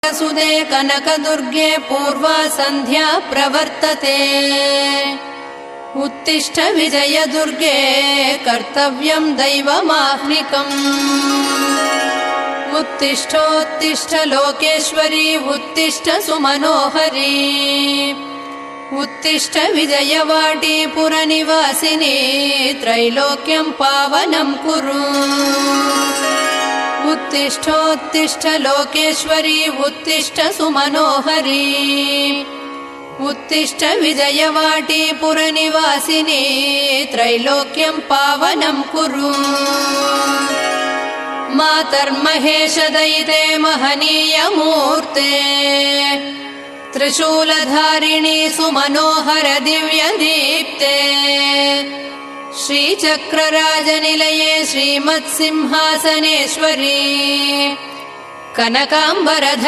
सुदे कनकदुर्गे पूर्वा सन्ध्या प्रवर्तते। उत्तिष्ठ विजयदुर्गे कर्तव्यम् दैवमाह्निकम्। उत्तिष्ठोत्तिष्ठ लोकेश्वरी उत्तिष्ठ सुमनोहरी। उत्तिष्ठ विजयवाटी पुरनिवासिनी त्रैलोक्यम् पावनम् कुरु। उत्तिष्ठोत्तिष्ठ लोकेश्वरी उत्तिष्ठ सुमनोहरी। उत्तिष्ठ विजयवाटी पुरनिवासिनी त्रैलोक्यम् पावनम् कुरु। मातर्महेशदयिते महनीयमूर्ते त्रिशूलधारिणी सुमनोहर दिव्यदीप्ते। श्रीचक्रराजनिलये श्रीमत्सिंहासनेश्वरी कनकाम्बरधरे